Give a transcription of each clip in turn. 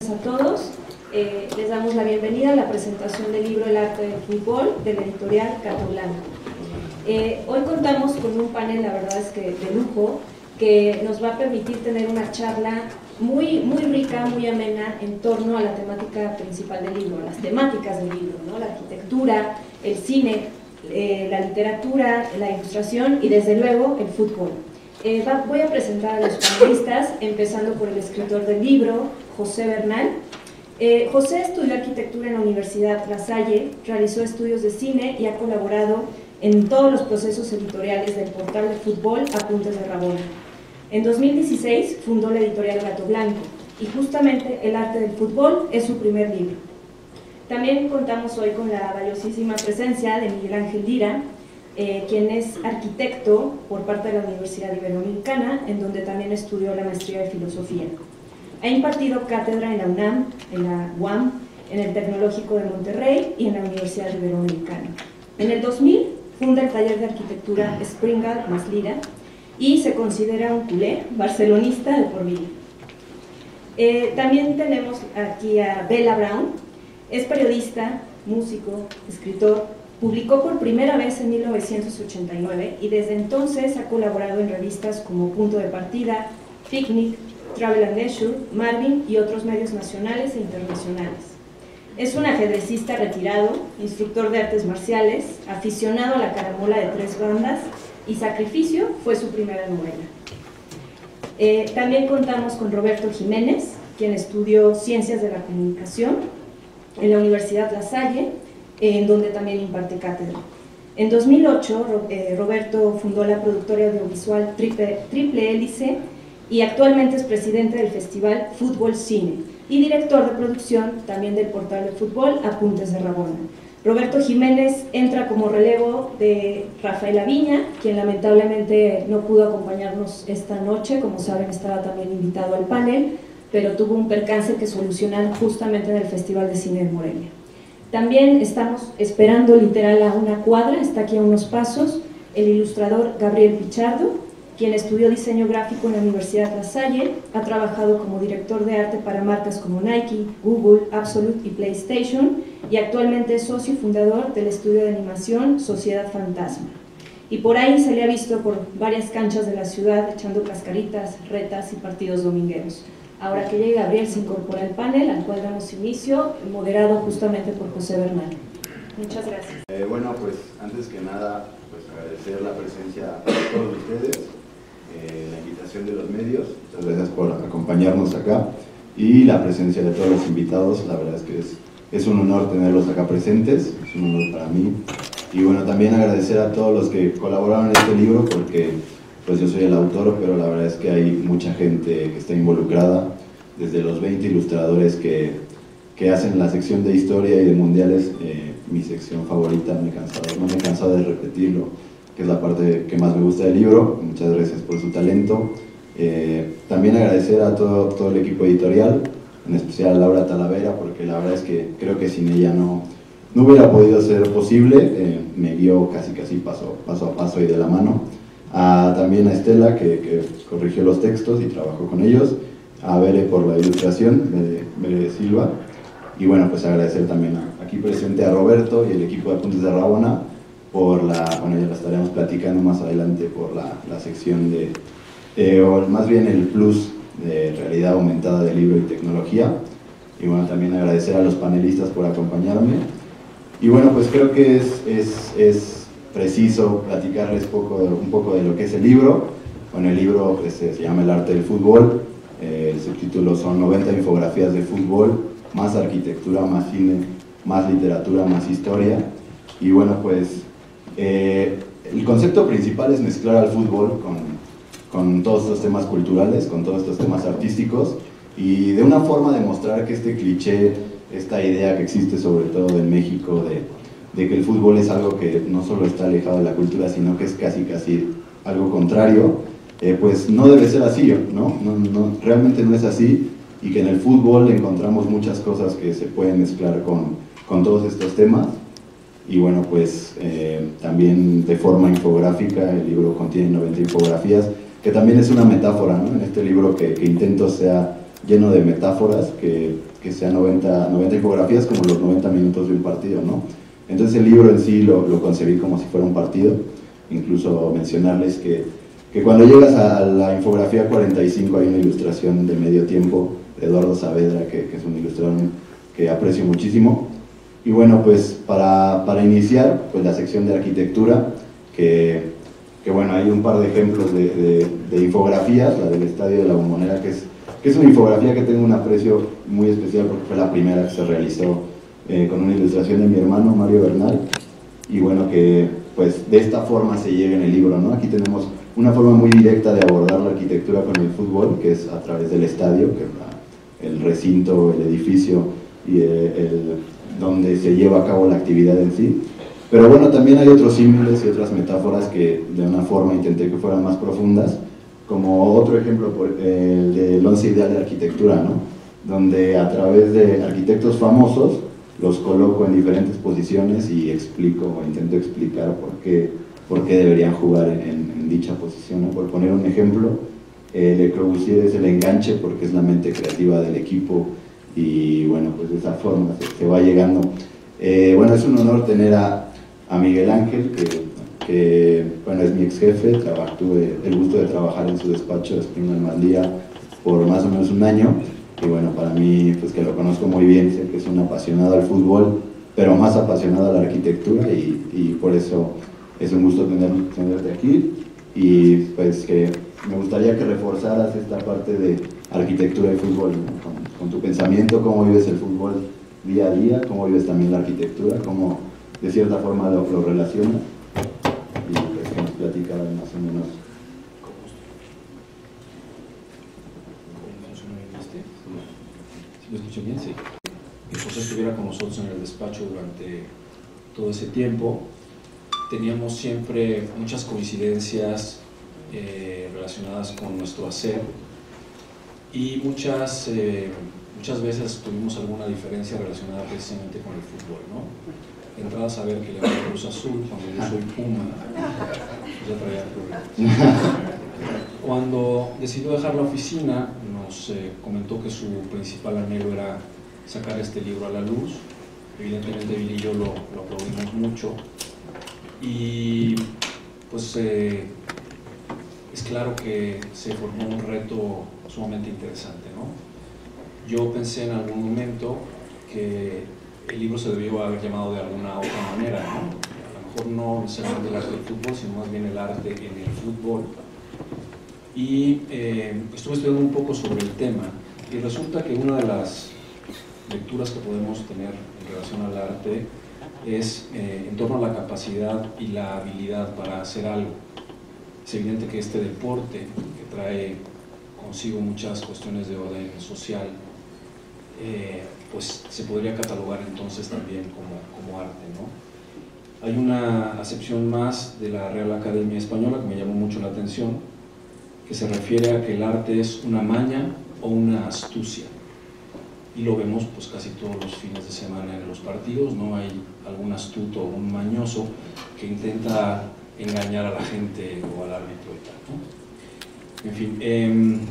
A todos, les damos la bienvenida a la presentación del libro El arte del fútbol de la editorial Gato Blanco. Hoy contamos con un panel, la verdad es que de lujo, que nos va a permitir tener una charla muy rica, muy amena en torno a la temática principal del libro, las temáticas del libro, ¿no? La arquitectura, el cine, la literatura, la ilustración y desde luego el fútbol. Voy a presentar a los panelistas, empezando por el escritor del libro, José Bernal. José estudió arquitectura en la Universidad La Salle, realizó estudios de cine y ha colaborado en todos los procesos editoriales del portal de fútbol Apuntes de Rabona. En 2016 fundó la editorial Gato Blanco y justamente El arte del fútbol es su primer libro. También contamos hoy con la valiosísima presencia de Miguel Ángel Lira, quien es arquitecto por parte de la Universidad Iberoamericana, en donde también estudió la maestría de filosofía. Ha impartido cátedra en la UNAM, en la UAM, en el Tecnológico de Monterrey y en la Universidad Iberoamericana. En el 2000 funda el taller de arquitectura Springal más Lira y se considera un culé barcelonista de por vida. También tenemos aquí a Bella Brown. Es periodista, músico, escritor. Publicó por primera vez en 1989 y desde entonces ha colaborado en revistas como Punto de Partida, Picnic, Travel and Leisure, Marvin y otros medios nacionales e internacionales. Es un ajedrecista retirado, instructor de artes marciales, aficionado a la caramola de 3 bandas y Sacrificio fue su primera novela. También contamos con Roberto Jiménez, quien estudió Ciencias de la Comunicación en la Universidad La Salle, en donde también imparte cátedra. En 2008, Roberto fundó la productora audiovisual Triple Hélice y actualmente es presidente del Festival Fútbol Cine y director de producción también del portal de fútbol Apuntes de Rabona. Roberto Jiménez entra como relevo de Rafael Aviña, quien lamentablemente no pudo acompañarnos esta noche, como saben estaba también invitado al panel, pero tuvo un percance que solucionar justamente en el Festival de Cine de Morelia. También estamos esperando literal a una cuadra, está aquí a unos pasos, el ilustrador Gabriel Pichardo, quien estudió diseño gráfico en la Universidad La Salle, ha trabajado como director de arte para marcas como Nike, Google, Absolute y PlayStation, y actualmente es socio y fundador del estudio de animación Sociedad Fantasma. Y por ahí se le ha visto por varias canchas de la ciudad echando cascaritas, retas y partidos domingueros. Ahora que llegue Gabriel se incorpora al panel, al cual damos inicio, moderado justamente por José Bernal. Muchas gracias. Bueno, pues antes que nada, pues agradecer la presencia de todos ustedes, la invitación de los medios, muchas gracias por acompañarnos acá, y la presencia de todos los invitados. La verdad es que es un honor tenerlos acá presentes, es un honor para mí. Y bueno, también agradecer a todos los que colaboraron en este libro, porque pues yo soy el autor, pero la verdad es que hay mucha gente que está involucrada, desde los 20 ilustradores que hacen la sección de historia y de mundiales, mi sección favorita, no me he cansado de repetirlo, que es la parte que más me gusta del libro. Muchas gracias por su talento. También agradecer a todo el equipo editorial, en especial a Laura Talavera, porque la verdad es que creo que sin ella no hubiera podido ser posible. Me guió casi paso a paso y de la mano. También a Estela, que corrigió los textos y trabajó con ellos, a Bere por la ilustración, Bere Silva, y bueno, pues agradecer también aquí presente a Roberto y el equipo de Apuntes de Rabona por bueno, ya la estaremos platicando más adelante, por la sección o más bien el plus de realidad aumentada de libro y tecnología. Y bueno, también agradecer a los panelistas por acompañarme. Y bueno, pues creo que es preciso platicarles un poco de lo que es el libro. Bueno, el libro pues, se llama El arte del fútbol. El subtítulo son 90 infografías de fútbol, más arquitectura, más cine, más literatura, más historia. Y bueno, pues el concepto principal es mezclar al fútbol con todos estos temas culturales, con todos estos temas artísticos, y de una forma demostrar que este cliché, esta idea que existe sobre todo en México de que el fútbol es algo que no solo está alejado de la cultura, sino que es casi algo contrario, pues no debe ser así, ¿no? Realmente no es así, y que en el fútbol encontramos muchas cosas que se pueden mezclar con todos estos temas. Y bueno, pues también de forma infográfica, el libro contiene 90 infografías, que también es una metáfora, ¿no? En este libro que intento sea lleno de metáforas, que sean 90 infografías como los 90 minutos de un partido, ¿no? Entonces el libro en sí lo concebí como si fuera un partido. Incluso mencionarles que cuando llegas a la infografía 45 hay una ilustración de medio tiempo de Eduardo Saavedra, que es un ilustrador que aprecio muchísimo. Y bueno, pues para iniciar, pues la sección de arquitectura, que bueno, hay un par de ejemplos de infografías, la del Estadio de la Bombonera, que es una infografía que tengo un aprecio muy especial porque fue la primera que se realizó con una ilustración de mi hermano Mario Bernal, y bueno, que pues de esta forma se llega en el libro, ¿no? Aquí tenemos una forma muy directa de abordar la arquitectura con el fútbol, que es a través del estadio, que es el recinto, el edificio y donde se lleva a cabo la actividad en sí. Pero bueno, también hay otros símiles y otras metáforas que de una forma intenté que fueran más profundas, como otro ejemplo, el del once ideal de arquitectura, ¿no? Donde a través de arquitectos famosos los coloco en diferentes posiciones y explico o intento explicar por qué deberían jugar en dicha posición, ¿no? Por poner un ejemplo, Le Corbusier es el enganche porque es la mente creativa del equipo, y bueno, pues de esa forma se va llegando. Bueno, es un honor tener a Miguel Ángel, que bueno, es mi ex jefe. Tuve el gusto de trabajar en su despacho de Springman Maldía por más o menos un año, y bueno, para mí, pues que lo conozco muy bien, sé que es un apasionado al fútbol, pero más apasionado a la arquitectura, y por eso es un gusto tenerte aquí, y pues que me gustaría que reforzaras esta parte de arquitectura y fútbol, ¿no? Con tu pensamiento, cómo vives el fútbol día a día, cómo vives también la arquitectura, cómo de cierta forma lo relacionas, y pues que nos platicaran más o menos. ¿Sí lo escucho bien? Sí. Que José estuviera con nosotros en el despacho durante todo ese tiempo. Teníamos siempre muchas coincidencias relacionadas con nuestro hacer, y muchas veces tuvimos alguna diferencia relacionada precisamente con el fútbol, ¿no? De entrada, saber que le va a Cruz Azul cuando yo soy Puma, ya traía problemas. Cuando decidió dejar la oficina, nos comentó que su principal anhelo era sacar este libro a la luz. Evidentemente Billy y yo lo aplaudimos mucho, y pues es claro que se formó un reto sumamente interesante, ¿no? Yo pensé en algún momento que el libro se debió haber llamado de alguna otra manera, ¿no? A lo mejor no necesariamente el arte del fútbol, sino más bien el arte en el fútbol. Y estuve estudiando un poco sobre el tema, y resulta que una de las lecturas que podemos tener en relación al arte es en torno a la capacidad y la habilidad para hacer algo. Es evidente que este deporte, que trae consigo muchas cuestiones de orden social, pues se podría catalogar entonces también como arte, ¿no? Hay una acepción más de la Real Academia Española que me llamó mucho la atención, que se refiere a que el arte es una maña o una astucia, y lo vemos pues casi todos los fines de semana en los partidos, ¿no? Hay algún astuto o un mañoso que intenta engañar a la gente o al árbitro y tal, ¿no? En fin,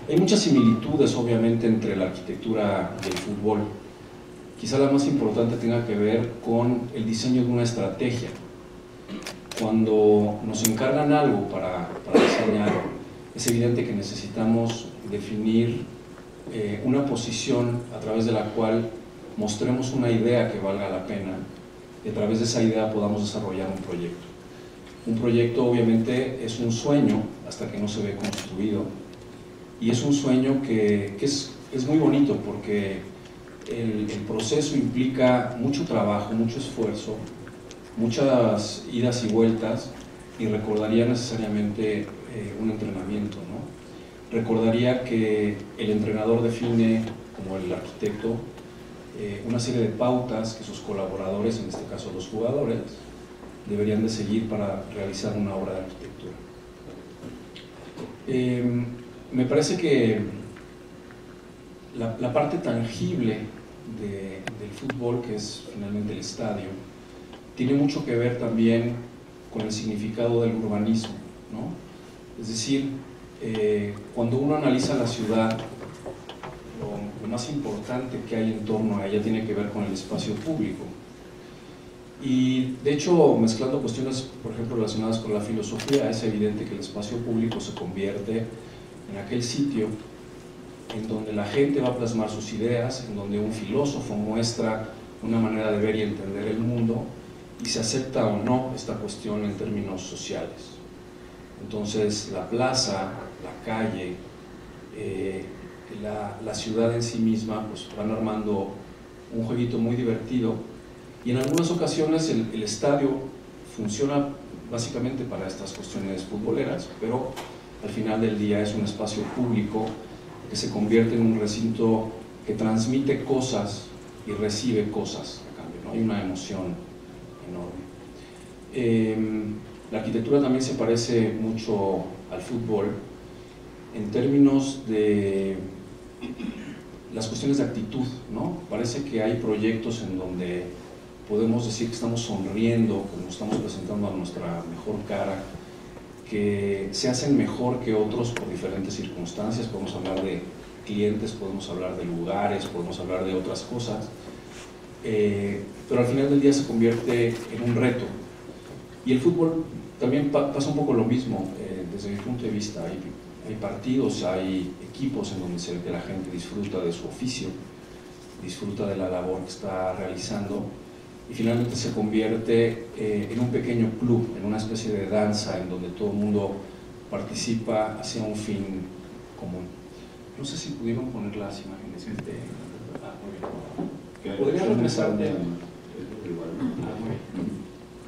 hay muchas similitudes obviamente entre la arquitectura y el fútbol. Quizá la más importante tenga que ver con el diseño de una estrategia. Cuando nos encargan algo para diseñar, es evidente que necesitamos definir una posición a través de la cual mostremos una idea que valga la pena, y a través de esa idea podamos desarrollar un proyecto. Un proyecto obviamente es un sueño hasta que no se ve construido, y es un sueño que es muy bonito porque el proceso implica mucho trabajo, mucho esfuerzo, muchas idas y vueltas, y recordaría necesariamente un entrenamiento, ¿no? Recordaría que el entrenador define, como el arquitecto, una serie de pautas que sus colaboradores, en este caso los jugadores, deberían de seguir para realizar una obra de arquitectura. Me parece que la parte tangible del fútbol, que es finalmente el estadio, tiene mucho que ver también con el significado del urbanismo, ¿no? Es decir, cuando uno analiza la ciudad lo más importante que hay en torno a ella tiene que ver con el espacio público. Y de hecho, mezclando cuestiones, por ejemplo, relacionadas con la filosofía, es evidente que el espacio público se convierte en aquel sitio en donde la gente va a plasmar sus ideas, en donde un filósofo muestra una manera de ver y entender el mundo, y se acepta o no esta cuestión en términos sociales. Entonces, la plaza, la calle, la ciudad en sí misma, pues van armando un jueguito muy divertido, y en algunas ocasiones el estadio funciona básicamente para estas cuestiones futboleras, pero al final del día es un espacio público que se convierte en un recinto que transmite cosas y recibe cosas a cambio, ¿no? Hay una emoción enorme. La arquitectura también se parece mucho al fútbol en términos de las cuestiones de actitud, ¿no? Parece que hay proyectos en donde podemos decir que estamos sonriendo, que nos estamos presentando a nuestra mejor cara, que se hacen mejor que otros por diferentes circunstancias. Podemos hablar de clientes, podemos hablar de lugares, podemos hablar de otras cosas, pero al final del día se convierte en un reto. Y el fútbol también pasa un poco lo mismo, desde mi punto de vista. Hay partidos, hay equipos en donde se ve que la gente disfruta de su oficio, disfruta de la labor que está realizando, y finalmente se convierte en un pequeño club, en una especie de danza en donde todo el mundo participa hacia un fin común. No sé si pudieron poner las imágenes. ¿Podría regresarte?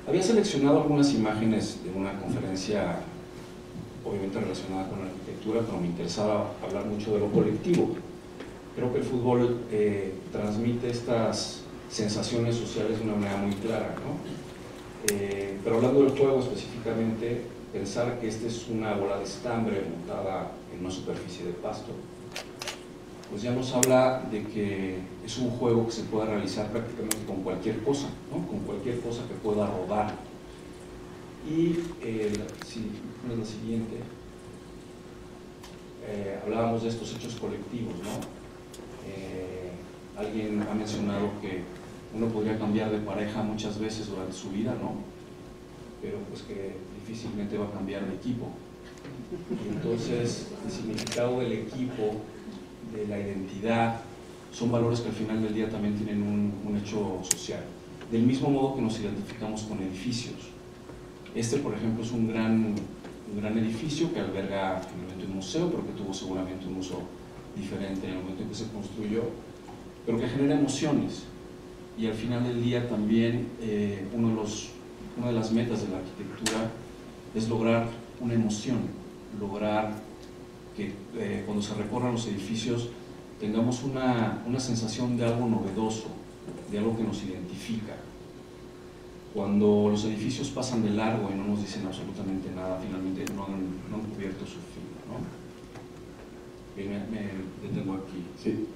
Había seleccionado algunas imágenes de una conferencia obviamente relacionada con la arquitectura, pero me interesaba hablar mucho de lo colectivo. Creo que el fútbol transmite estas sensaciones sociales de una manera muy clara, ¿no? Pero hablando del juego específicamente, pensar que esta es una bola de estambre montada en una superficie de pasto, pues ya nos habla de que es un juego que se puede realizar prácticamente con cualquier cosa, ¿no? Con cualquier cosa que pueda rodar. Y si pones la siguiente, hablábamos de estos hechos colectivos, ¿no? Alguien ha mencionado que uno podría cambiar de pareja muchas veces durante su vida, ¿no? Pero pues que difícilmente va a cambiar de equipo. Y entonces el significado del equipo, de la identidad, son valores que al final del día también tienen un hecho social. Del mismo modo que nos identificamos con edificios. Este, por ejemplo, es un gran edificio que alberga finalmente un museo, pero que tuvo seguramente un uso diferente en el momento en que se construyó, pero que genera emociones. Y al final del día también una de las metas de la arquitectura es lograr una emoción, lograr que cuando se recorran los edificios tengamos una sensación de algo novedoso, de algo que nos identifica. Cuando los edificios pasan de largo y no nos dicen absolutamente nada, finalmente no han cubierto su fin, ¿no? Me detengo aquí. Sí.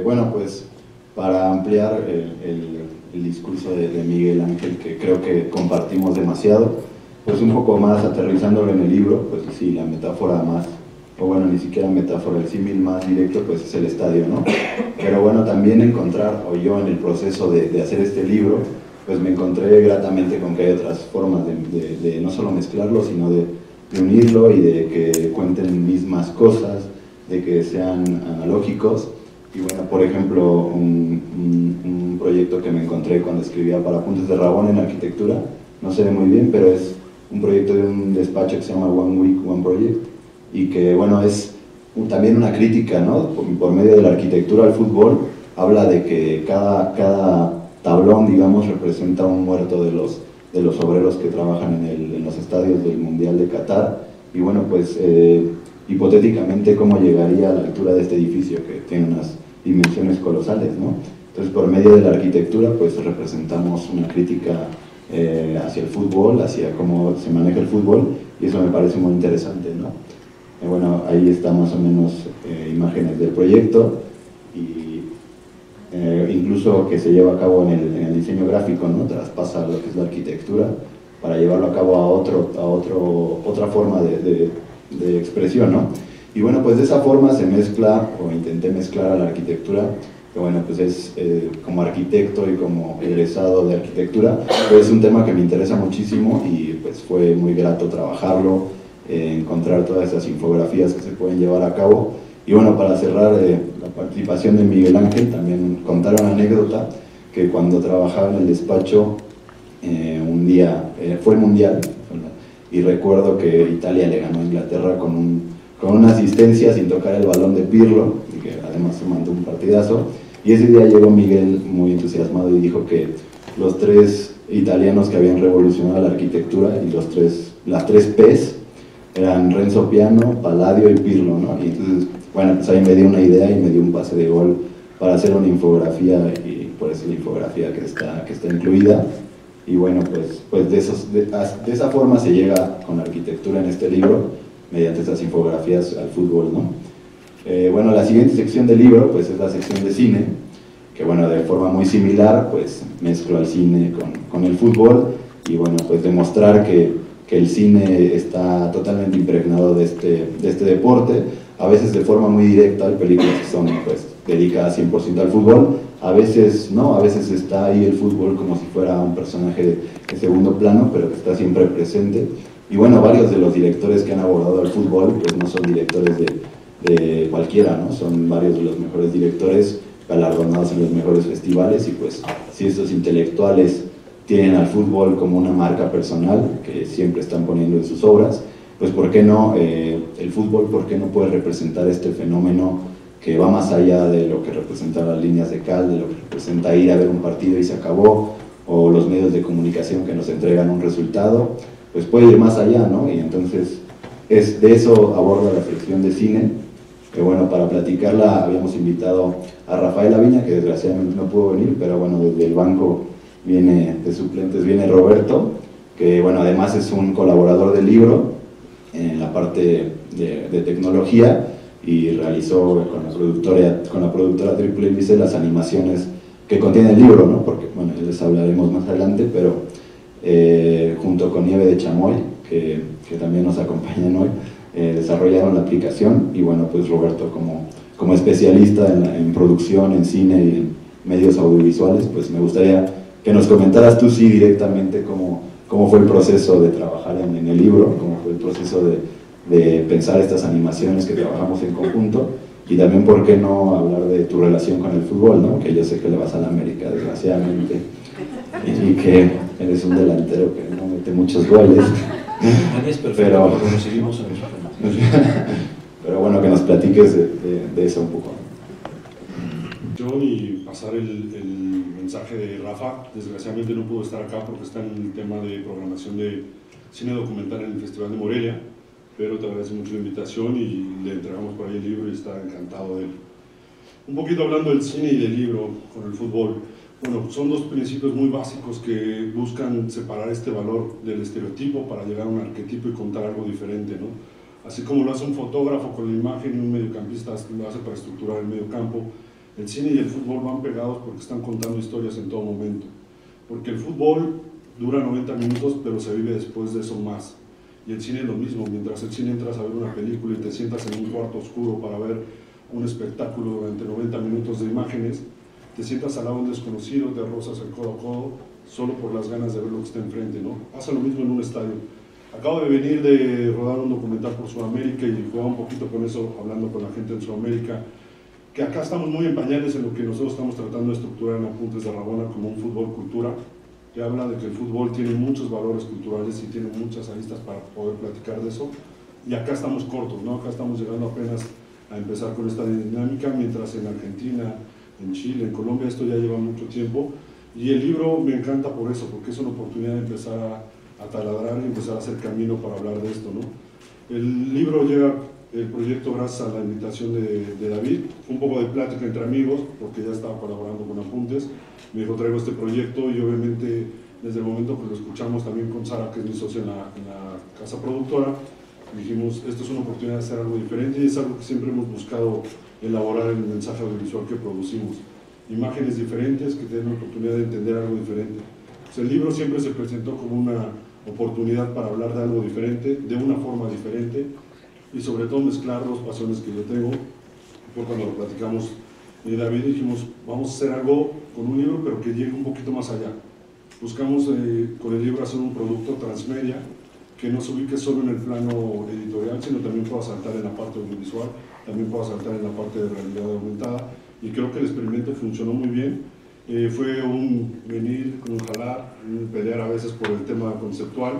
Bueno, pues para ampliar el discurso de Miguel Ángel, que creo que compartimos demasiado, pues un poco más aterrizándolo en el libro, pues sí, la metáfora más, o bueno, ni siquiera metáfora, el símil más directo, pues es el estadio, ¿no? Pero bueno, también encontrar, o yo en el proceso de hacer este libro, pues me encontré gratamente con que hay otras formas de no solo mezclarlo, sino de unirlo y de que cuenten mismas cosas, de que sean analógicos. Y bueno, por ejemplo, un proyecto que me encontré cuando escribía para Apuntes de Rabón en arquitectura, no sé muy bien, pero es un proyecto de un despacho que se llama One Week, One Project, y que bueno, es también una crítica, ¿no? Por medio de la arquitectura al fútbol, habla de que cada tablón, digamos, representa un muerto de los obreros que trabajan en los estadios del Mundial de Qatar, y bueno, pues hipotéticamente cómo llegaría a la altura de este edificio que tiene unas dimensiones colosales, ¿no? Entonces, por medio de la arquitectura, pues representamos una crítica hacia el fútbol, hacia cómo se maneja el fútbol, y eso me parece muy interesante, ¿no? Bueno, ahí está más o menos imágenes del proyecto, y incluso que se lleva a cabo en el diseño gráfico, ¿no? Traspasa lo que es la arquitectura para llevarlo a cabo a otra forma de expresión, ¿no? Y bueno, pues de esa forma se mezcla, o intenté mezclar a la arquitectura, que bueno, pues es como arquitecto y como egresado de arquitectura, pues es un tema que me interesa muchísimo y pues fue muy grato trabajarlo, encontrar todas esas infografías que se pueden llevar a cabo. Y bueno, para cerrar la participación de Miguel Ángel, también contar una anécdota, que cuando trabajaba en el despacho, un día, fue el Mundial, y recuerdo que Italia le ganó a Inglaterra con una asistencia sin tocar el balón de Pirlo, y que además se mandó un partidazo. Y ese día llegó Miguel muy entusiasmado y dijo que los 3 italianos que habían revolucionado la arquitectura, y las 3 P's, eran Renzo Piano, Palladio y Pirlo, ¿no? Y entonces, bueno, pues ahí me dio una idea y me dio un pase de gol para hacer una infografía, y por eso la infografía que está incluida. Y bueno, pues de esa forma se llega con la arquitectura en este libro, mediante estas infografías al fútbol, ¿no? Bueno, la siguiente sección del libro pues es la sección de cine, que bueno, de forma muy similar pues mezclo al cine con el fútbol, y bueno, pues demostrar que el cine está totalmente impregnado de este deporte. A veces de forma muy directa, hay películas que son pues dedicadas 100% al fútbol, a veces no, a veces está ahí el fútbol como si fuera un personaje de segundo plano, pero que está siempre presente. Y bueno, varios de los directores que han abordado el fútbol pues no son directores de cualquiera, ¿no? Son varios de los mejores directores galardonados en los mejores festivales, y pues si estos intelectuales tienen al fútbol como una marca personal que siempre están poniendo en sus obras, pues ¿por qué no el fútbol, por qué no puede representar este fenómeno que va más allá de lo que representan las líneas de cal, de lo que representa ir a ver un partido y se acabó, o los medios de comunicación que nos entregan un resultado? Pues puede ir más allá, ¿no? Y entonces de eso aborda la sección de cine, que bueno, para platicarla habíamos invitado a Rafael Aviña, que desgraciadamente no pudo venir, pero bueno, desde el banco de suplentes viene Roberto, que bueno, además es un colaborador del libro en la parte de tecnología, y realizó con la productora Triple Hélice las animaciones que contiene el libro, ¿no? Porque bueno, les hablaremos más adelante, pero junto con Nieve de Chamoy, que también nos acompañan hoy, desarrollaron la aplicación. Y bueno, pues Roberto como especialista en producción, en cine y en medios audiovisuales, pues me gustaría que nos comentaras tú sí directamente cómo fue el proceso de trabajar en el libro, cómo fue el proceso de pensar estas animaciones que trabajamos en conjunto, y también por qué no hablar de tu relación con el fútbol, ¿no? Que yo sé que le vas a la América, desgraciadamente, y que eres un delantero que no mete muchos goles. Es perfecto, pero nos seguimos en los pero bueno, que nos platiques de eso un poco. Y pasar el mensaje de Rafa. Desgraciadamente no pudo estar acá porque está en el tema de programación de cine documental en el Festival de Morelia, pero te agradezco mucho la invitación y le entregamos por ahí el libro y está encantado de él. Un poquito hablando del cine y del libro con el fútbol. Bueno, son 2 principios muy básicos que buscan separar este valor del estereotipo para llegar a un arquetipo y contar algo diferente, ¿no? Así como lo hace un fotógrafo con la imagen y un mediocampista lo hace para estructurar el mediocampo, el cine y el fútbol van pegados porque están contando historias en todo momento. Porque el fútbol dura 90 minutos, pero se vive después de eso más. Y el cine es lo mismo. Mientras el cine entras a ver una película y te sientas en un cuarto oscuro para ver un espectáculo durante 90 minutos de imágenes, te sientas al lado de un desconocido, te rozas el codo a codo, solo por las ganas de ver lo que está enfrente, ¿no? Pasa lo mismo en un estadio. Acabo de venir de rodar un documental por Sudamérica y jugaba un poquito con eso, hablando con la gente en Sudamérica, que acá estamos muy en pañales en lo que nosotros estamos tratando de estructurar en Apuntes de Rabona como un fútbol cultura, que habla de que el fútbol tiene muchos valores culturales y tiene muchas aristas para poder platicar de eso, y acá estamos cortos, ¿no? Acá estamos llegando apenas a empezar con esta dinámica, mientras en Argentina, en Chile, en Colombia esto ya lleva mucho tiempo, y el libro me encanta por eso, porque es una oportunidad de empezar a taladrar y empezar a hacer camino para hablar de esto, ¿no? El libro llega, el proyecto, gracias a la invitación de David, un poco de plática entre amigos, porque ya estaba colaborando con Apuntes, me dijo traigo este proyecto, y obviamente desde el momento que lo escuchamos también con Sara, que es mi socia en la casa productora, dijimos, esto es una oportunidad de hacer algo diferente, y es algo que siempre hemos buscado elaborar en el mensaje audiovisual que producimos. Imágenes diferentes que tienen la oportunidad de entender algo diferente. Pues el libro siempre se presentó como una oportunidad para hablar de algo diferente, de una forma diferente, y sobre todo mezclar dos pasiones que yo tengo. Fue cuando lo platicamos David, dijimos, vamos a hacer algo con un libro, pero que llegue un poquito más allá. Buscamos con el libro hacer un producto transmedia, que no se ubique solo en el plano editorial, sino también pueda saltar en la parte audiovisual, también pueda saltar en la parte de realidad aumentada, y creo que el experimento funcionó muy bien. Fue un venir, un jalar, un pelear a veces por el tema conceptual,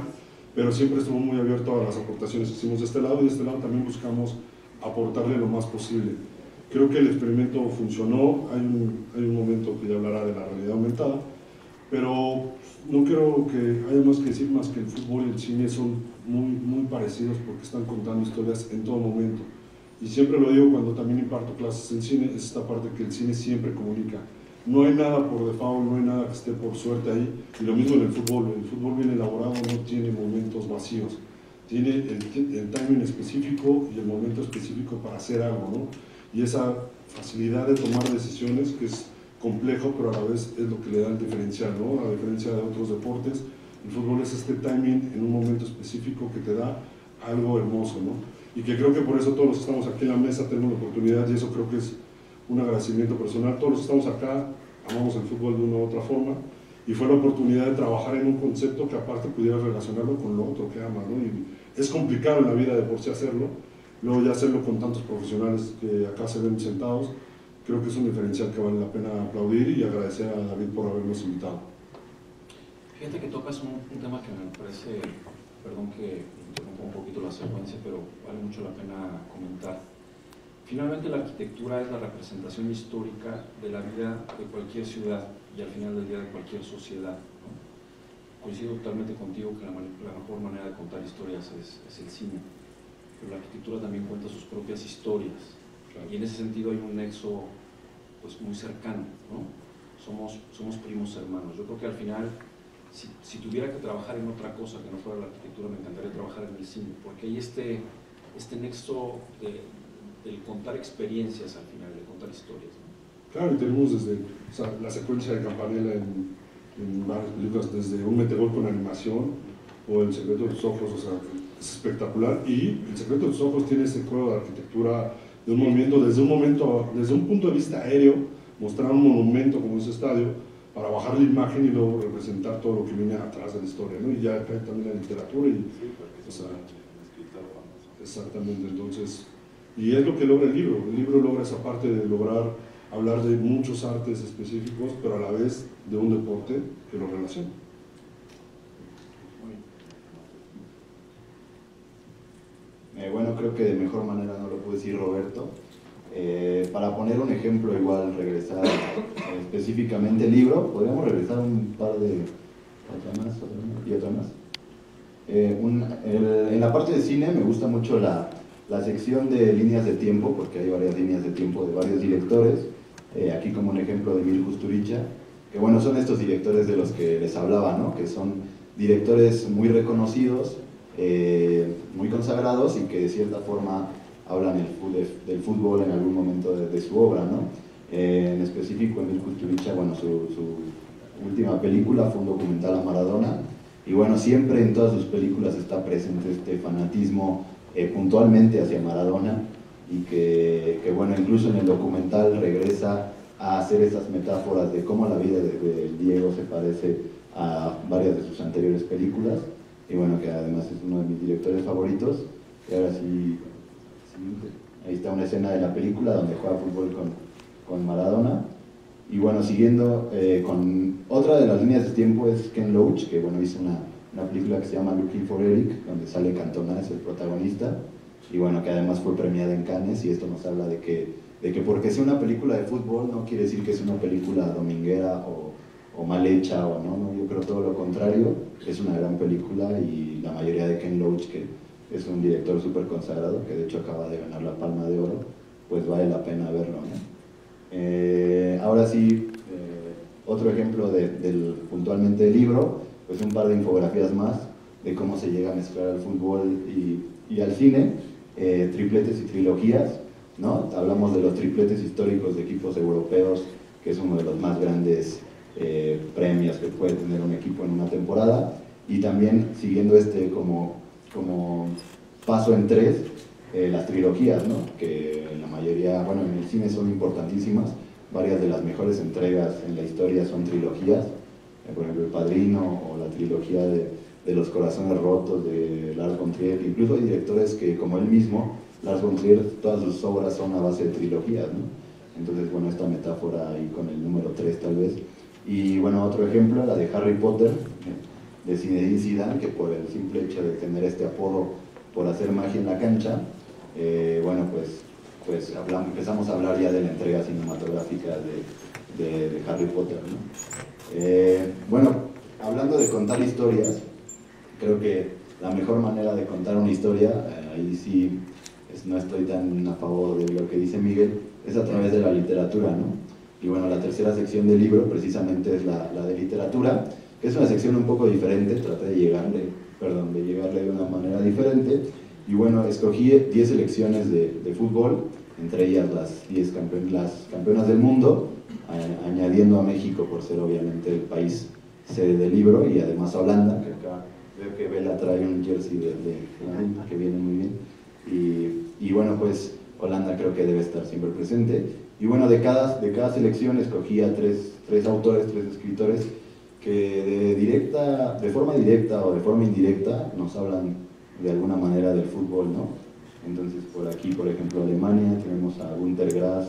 pero siempre estuvo muy abierto a las aportaciones que hicimos de este lado, y de este lado también buscamos aportarle lo más posible. Creo que el experimento funcionó. Hay un momento que ya hablará de la realidad aumentada, pero no creo que haya más que decir más que el fútbol y el cine son muy parecidos, porque están contando historias en todo momento. Y siempre lo digo cuando también imparto clases en cine, es esta parte que el cine siempre comunica. No hay nada por default, no hay nada que esté por suerte ahí. Y lo mismo en el fútbol bien elaborado no tiene momentos vacíos. Tiene el timing específico y el momento específico para hacer algo, ¿no? Y esa facilidad de tomar decisiones, que es complejo, pero a la vez es lo que le da el diferencial, ¿no? A diferencia de otros deportes, el fútbol es este timing en un momento específico que te da algo hermoso, ¿no? Y que creo que por eso todos los que estamos aquí en la mesa tenemos la oportunidad, y eso creo que es un agradecimiento personal. Todos los que estamos acá amamos el fútbol de una u otra forma, y fue la oportunidad de trabajar en un concepto que aparte pudiera relacionarlo con lo otro que amas, ¿no? Y es complicado en la vida de por sí hacerlo, luego ya hacerlo con tantos profesionales que acá se ven sentados, creo que es un diferencial que vale la pena aplaudir y agradecer a David por habernos invitado. Fíjate que tocas un tema que me parece, perdón que interrumpa un poquito la secuencia, pero vale mucho la pena comentar. Finalmente la arquitectura es la representación histórica de la vida de cualquier ciudad y al final del día de cualquier sociedad, ¿no? Coincido totalmente contigo que la mejor manera de contar historias es el cine, pero la arquitectura también cuenta sus propias historias, claro. Y en ese sentido hay un nexo pues, muy cercano, ¿no? Somos primos hermanos. Yo creo que al final, si tuviera que trabajar en otra cosa que no fuera la arquitectura, me encantaría trabajar en el cine, porque hay este nexo del contar experiencias al final, de contar historias, ¿no? Claro, y tenemos desde la secuencia de Campanella en varias películas, desde Un metegol con animación o El secreto de tus ojos, o sea, es espectacular. Y El secreto de tus ojos tiene ese juego de arquitectura de un movimiento, desde un punto de vista aéreo, mostrar un monumento como ese estadio, para bajar la imagen y luego representar todo lo que viene atrás de la historia, ¿no? Y ya cae también la literatura y, o sea, exactamente, entonces, y es lo que logra el libro logra esa parte de lograr hablar de muchos artes específicos, pero a la vez de un deporte que lo relaciona. Bueno, creo que de mejor manera no lo puede decir Roberto. Para poner un ejemplo, igual regresar específicamente el libro, podríamos regresar un par de otra más y otra más. En la parte de cine me gusta mucho la sección de líneas de tiempo, porque hay varias líneas de tiempo de varios directores. Aquí como un ejemplo de Emil Kusturica, que bueno, son estos directores de los que les hablaba, ¿no? Que son directores muy reconocidos, muy consagrados y que de cierta forma hablan del fútbol en algún momento de su obra, ¿no? En específico, Emil Kusturica, bueno, su última película fue un documental a Maradona, y bueno, siempre en todas sus películas está presente este fanatismo puntualmente hacia Maradona, y que bueno, incluso en el documental regresa a hacer esas metáforas de cómo la vida de Diego se parece a varias de sus anteriores películas, y bueno, que además es uno de mis directores favoritos. Y ahora sí, ahí está una escena de la película donde juega fútbol con Maradona. Y bueno, siguiendo con otra de las líneas de tiempo es Ken Loach, que bueno, hizo una película que se llama Looking for Eric, donde sale Cantona, es el protagonista, y bueno, que además fue premiada en Cannes, y esto nos habla de que porque sea una película de fútbol no quiere decir que es una película dominguera o mal hecha, o no, yo creo todo lo contrario, es una gran película, y la mayoría de Ken Loach, que es un director súper consagrado, que de hecho acaba de ganar la Palma de Oro, pues vale la pena verlo, ¿no? Ahora sí, otro ejemplo puntualmente del libro, pues un par de infografías más de cómo se llega a mezclar al fútbol y al cine, tripletes y trilogías, ¿no? Hablamos de los tripletes históricos de equipos europeos, que es uno de los más grandes premios que puede tener un equipo en una temporada, y también siguiendo como paso en tres, las trilogías, ¿no? Que en la mayoría, bueno, en el cine son importantísimas. Varias de las mejores entregas en la historia son trilogías, por ejemplo El Padrino o la trilogía de Los Corazones Rotos de Lars von Trier. Incluso hay directores que, como él mismo, Lars von Trier, todas sus obras son a base de trilogías, ¿no? Entonces, bueno, esta metáfora ahí con el número 3 tal vez. Y bueno, otro ejemplo, la de Harry Potter, de Zinedine Zidane, que por el simple hecho de tener este apodo por hacer magia en la cancha, bueno, pues empezamos a hablar ya de la entrega cinematográfica de Harry Potter, ¿no? Bueno, hablando de contar historias, creo que la mejor manera de contar una historia, ahí sí no estoy tan a favor de lo que dice Miguel, es a través de la literatura, ¿no? Y bueno, la tercera sección del libro precisamente es la de literatura, que es una sección un poco diferente, traté de llegarle de una manera diferente. Y bueno, escogí 10 selecciones de fútbol, entre ellas las campeonas del mundo, añadiendo a México por ser obviamente el país sede del libro, y además a Holanda, que acá veo que Bella trae un jersey de Holanda, que viene muy bien. Y bueno, pues Holanda creo que debe estar siempre presente. Y bueno, de cada selección escogí a tres autores, 3 escritores, que de forma directa o de forma indirecta nos hablan de alguna manera del fútbol, ¿no? Entonces, por aquí, por ejemplo, Alemania, tenemos a Günter Grass,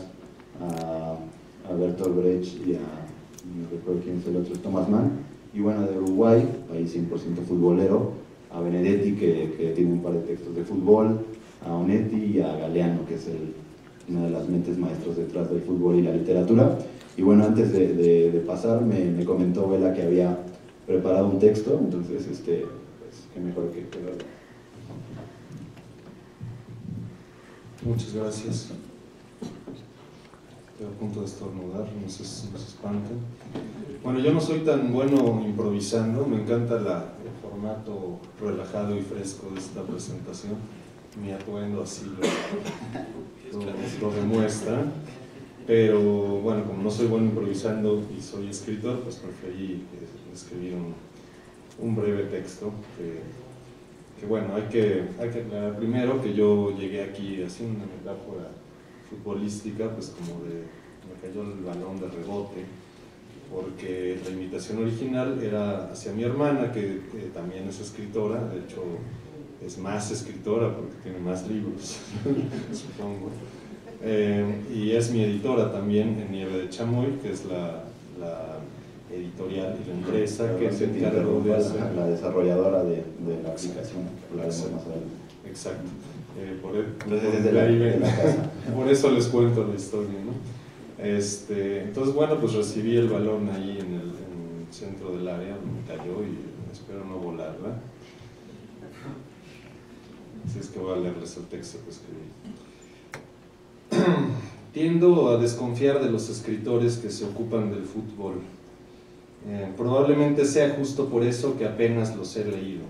a Bertolt Brecht y no recuerdo quién es el otro, Thomas Mann. Y bueno, de Uruguay, país 100% futbolero, a Benedetti, que tiene un par de textos de fútbol, a Onetti y a Galeano, que es una de las mentes maestros detrás del fútbol y la literatura. Y bueno, antes de pasar, me comentó Bella que había preparado un texto, entonces, pues, qué mejor que verlo. Muchas gracias. Estoy a punto de estornudar, no se espanten. Bueno, yo no soy tan bueno improvisando, me encanta el formato relajado y fresco de esta presentación. Mi atuendo así lo demuestra. Pero bueno, como no soy bueno improvisando y soy escritor, pues preferí escribir un breve texto que bueno, hay que aclarar primero que yo llegué aquí haciendo una metáfora futbolística, pues como me cayó el balón de rebote, porque la invitación original era hacia mi hermana, que también es escritora, de hecho es más escritora porque tiene más libros, supongo. Y es mi editora también en Nieve de Chamoy, que es la editorial y la empresa que se encargó de hacer la desarrolladora de la aplicación. Exacto. Por eso les cuento la historia, ¿no? Entonces, bueno, pues recibí el balón ahí en el centro del área, me cayó y espero no volarla. Así es que voy a leerles el texto que escribí. Tiendo a desconfiar de los escritores que se ocupan del fútbol. Probablemente sea justo por eso que apenas los he leído.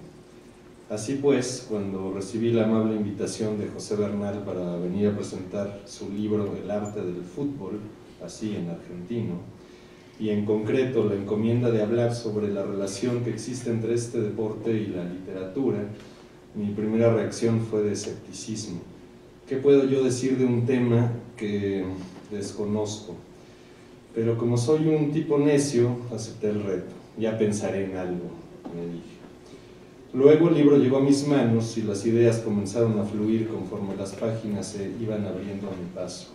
Así pues, cuando recibí la amable invitación de José Bernal para venir a presentar su libro El arte del fútbol, así en argentino, y en concreto la encomienda de hablar sobre la relación que existe entre este deporte y la literatura, mi primera reacción fue de escepticismo. ¿Qué puedo yo decir de un tema que desconozco? Pero como soy un tipo necio, acepté el reto. Ya pensaré en algo, me dije. Luego el libro llegó a mis manos y las ideas comenzaron a fluir conforme las páginas se iban abriendo a mi paso.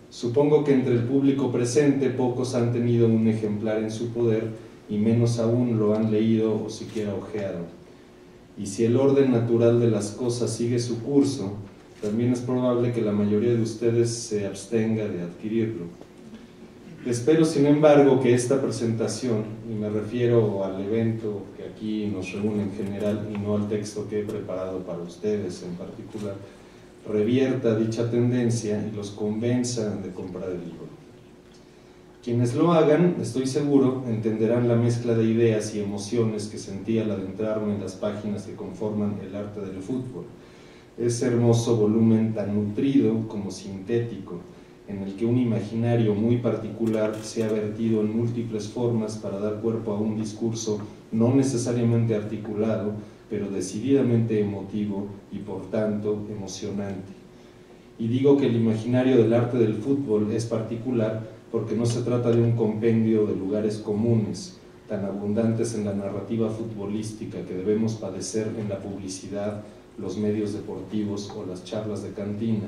Supongo que entre el público presente pocos han tenido un ejemplar en su poder y menos aún lo han leído o siquiera hojeado. Y si el orden natural de las cosas sigue su curso, también es probable que la mayoría de ustedes se abstenga de adquirirlo. Espero, sin embargo, que esta presentación, y me refiero al evento que aquí nos reúne en general y no al texto que he preparado para ustedes en particular, revierta dicha tendencia y los convenza de comprar el libro. Quienes lo hagan, estoy seguro, entenderán la mezcla de ideas y emociones que sentí al adentrarme en las páginas que conforman El arte del fútbol. Ese hermoso volumen tan nutrido como sintético, en el que un imaginario muy particular se ha vertido en múltiples formas para dar cuerpo a un discurso no necesariamente articulado, pero decididamente emotivo y por tanto emocionante. Y digo que el imaginario del arte del fútbol es particular porque no se trata de un compendio de lugares comunes, tan abundantes en la narrativa futbolística que debemos padecer en la publicidad, los medios deportivos o las charlas de cantina,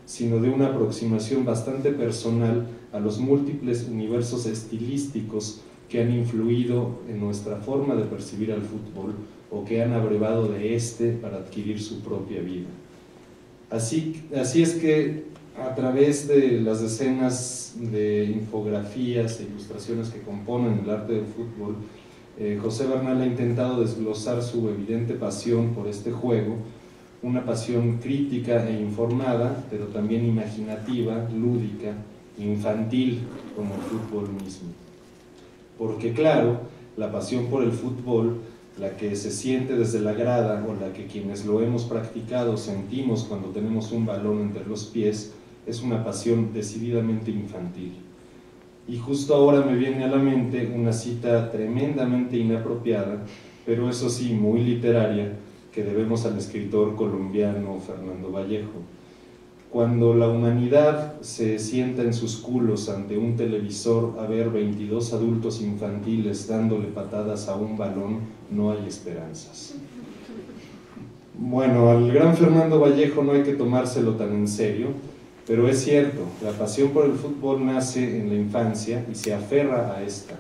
sino de una aproximación bastante personal a los múltiples universos estilísticos que han influido en nuestra forma de percibir al fútbol o que han abrevado de éste para adquirir su propia vida. Así es que a través de las decenas de infografías e ilustraciones que componen el arte del fútbol, José Bernal ha intentado desglosar su evidente pasión por este juego, una pasión crítica e informada, pero también imaginativa, lúdica, infantil, como el fútbol mismo. Porque claro, la pasión por el fútbol, la que se siente desde la grada o la que quienes lo hemos practicado sentimos cuando tenemos un balón entre los pies, es una pasión decididamente infantil. Y justo ahora me viene a la mente una cita tremendamente inapropiada, pero eso sí, muy literaria, que debemos al escritor colombiano Fernando Vallejo. Cuando la humanidad se sienta en sus culos ante un televisor a ver 22 adultos infantiles dándole patadas a un balón, no hay esperanzas. Bueno, al gran Fernando Vallejo no hay que tomárselo tan en serio, pero es cierto, la pasión por el fútbol nace en la infancia y se aferra a esta.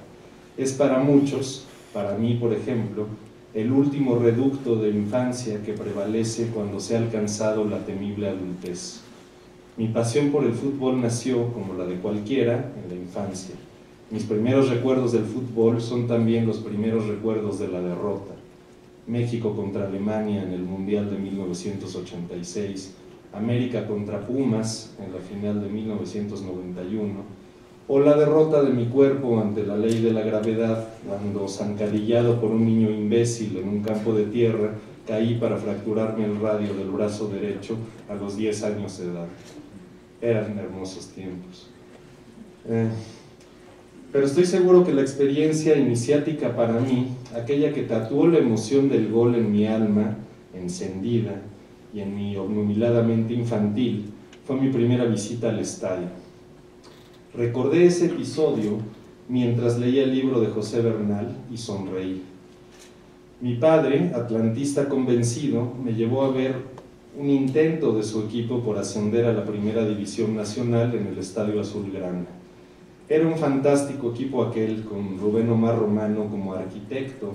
Es para muchos, para mí por ejemplo, el último reducto de infancia que prevalece cuando se ha alcanzado la temible adultez. Mi pasión por el fútbol nació, como la de cualquiera, en la infancia. Mis primeros recuerdos del fútbol son también los primeros recuerdos de la derrota. México contra Alemania en el Mundial de 1986, América contra Pumas en la final de 1991, o la derrota de mi cuerpo ante la ley de la gravedad cuando, zancadillado por un niño imbécil en un campo de tierra, caí para fracturarme el radio del brazo derecho a los 10 años de edad. Eran hermosos tiempos. Pero estoy seguro que la experiencia iniciática para mí, aquella que tatuó la emoción del gol en mi alma, encendida, y en mi obnubiladamente infantil, fue mi primera visita al estadio. Recordé ese episodio mientras leía el libro de José Bernal y sonreí. Mi padre, atlantista convencido, me llevó a ver un intento de su equipo por ascender a la primera división nacional en el Estadio Azulgrana. Era un fantástico equipo aquel, con Rubén Omar Romano como arquitecto